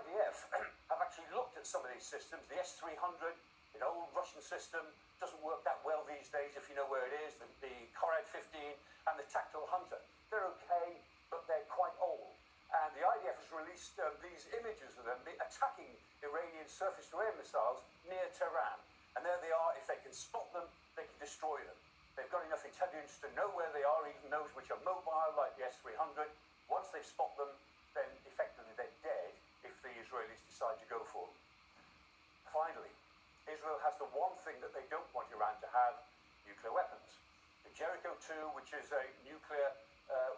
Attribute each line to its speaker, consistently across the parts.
Speaker 1: IDF have actually looked at some of these systems. The S-300, an old Russian system, doesn't work that well these days if you know where it is. The Korad 15 and the Tactical Hunter, they're okay, but they're quite old. And the IDF has released these images of them attacking Iranian surface-to-air missiles near Tehran. And there they are. If they can spot them, they can destroy them. They've got enough intelligence to know where they are, even those which are mobile, like the S-300. Once they spot them, then effectively they're dead if the Israelis decide to go for them. Finally, Israel has the one thing that they don't want Iran to have: nuclear weapons. The Jericho 2, which is a nuclear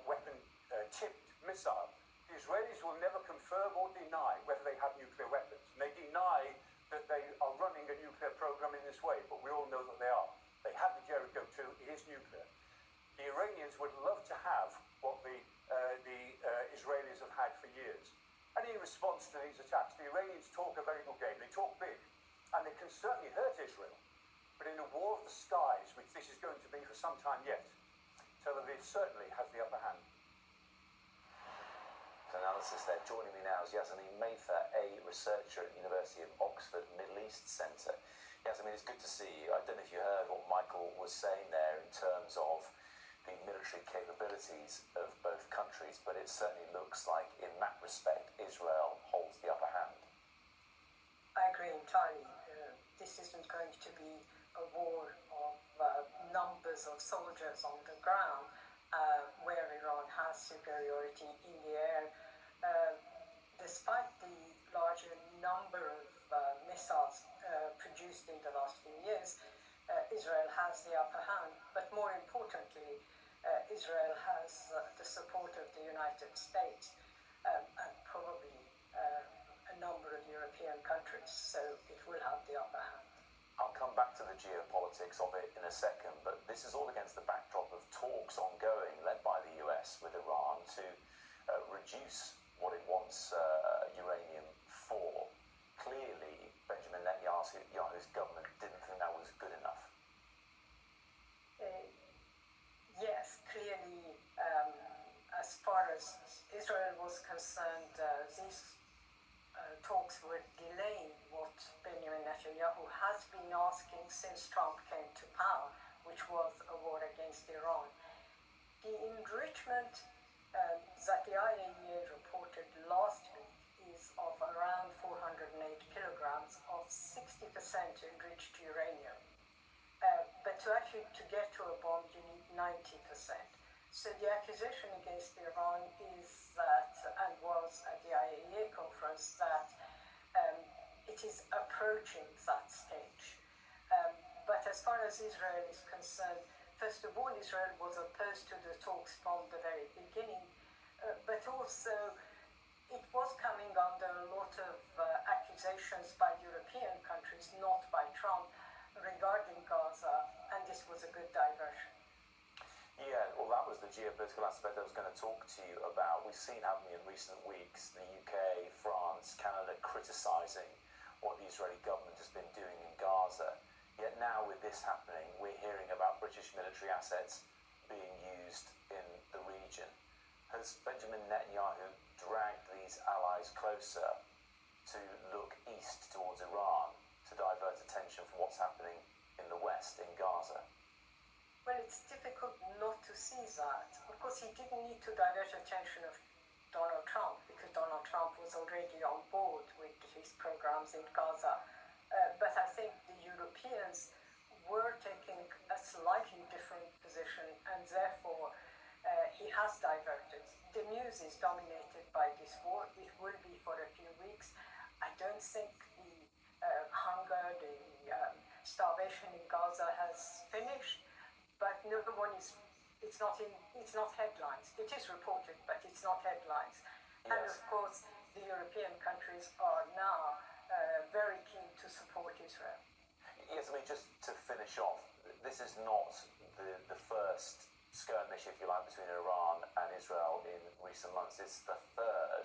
Speaker 1: weapon-tipped missile. The Israelis will never confirm or deny whether they have nuclear weapons. And they deny that they are running a nuclear program in this way, but we all know that they are. They have the Jericho 2, it is nuclear. The Iranians would love to have what the Israelis have had for years. And in response to these attacks, the Iranians talk a very good game. They talk big, and they can certainly hurt Israel. But in a war of the skies, which this is going to be for some time yet, Tel Aviv certainly has the upper hand.
Speaker 2: Analysis there. Joining me now is Yasemin Mayfair, a researcher at the University of Oxford Middle East Centre. Yasemin, it's good to see you. I don't know if you heard what Michael was saying there in terms of the military capabilities of both countries, but it certainly looks like in that respect Israel holds the upper hand.
Speaker 3: I agree entirely. This isn't going to be a war of numbers of soldiers on the ground, where Iran has superiority in the air. Despite the larger number of missiles produced in the last few years, Israel has the upper hand. But more importantly, Israel has the support of the United States and probably a number of European countries, so it will have the upper hand.
Speaker 2: I'll come back to the geopolitics of it in a second, but this is all against the backdrop of talks ongoing, led by the US with Iran, to reduce what it wants uranium for. Clearly, Benjamin Netanyahu's government didn't think that was good enough.
Speaker 3: Yes, clearly, as far as Israel was concerned, these talks were delaying what Benjamin Netanyahu has been asking since Trump came to power, which was a war against Iran. The enrichment that the IAEA reported last week is of around 408 kilograms of 60% enriched uranium. But to get to a bomb, you need 90%. So the accusation against Iran is that, and was at the IAEA conference, that it is approaching that stage. But as far as Israel is concerned, first of all, Israel was opposed to the talks from the very beginning, but also it was coming under a lot of accusations by European countries, not by Trump, regarding Gaza, and this was a good diversion.
Speaker 2: Yeah, well, that was the geopolitical aspect I was going to talk to you about. We've seen happening in recent weeks the UK, France, Canada criticising what the Israeli government has been doing in Gaza. Yet now with this happening, we're hearing about British military assets being used in the region. Has Benjamin Netanyahu dragged these allies closer to look east towards Iran to divert attention from what's happening in the west, in Gaza?
Speaker 3: Well, it's difficult not to see that. Of course, he didn't need to divert attention of Donald Trump, because Donald Trump was already on board with his programs in Gaza. But I think the Europeans were taking a slightly different position, and therefore he has diverted. The news is dominated by this war. It will be for a few weeks. I don't think the hunger, the starvation in Gaza has finished. But no one is, it's not headlines. It is reported, but it's not headlines. Yes. And of course, the European countries are now very keen to support Israel.
Speaker 2: Yes, I mean, just to finish off, this is not the first skirmish, if you like, between Iran and Israel in recent months. It's the third.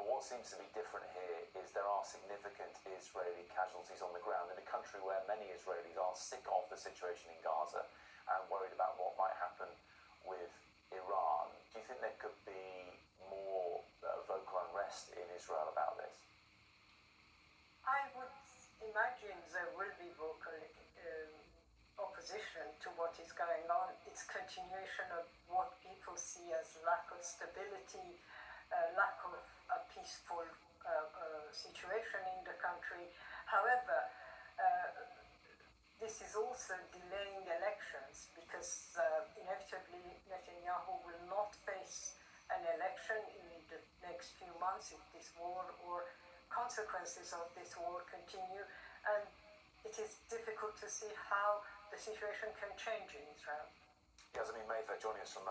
Speaker 2: But what seems to be different here is there are significant Israeli casualties on the ground in a country where many Israelis are sick of the situation in Gaza and worried about what might happen with Iran. Do you think there could be more vocal unrest in Israel about this?
Speaker 3: imagine there will be vocal opposition to what is going on. It's continuation of what people see as lack of stability, lack of a peaceful situation in the country. However, this is also delaying elections because inevitably Netanyahu will not face an election in the next few months if this war or consequences of this war continue, and it is difficult to see how the situation can change in Israel.
Speaker 2: Yasmin Mayfair joining us from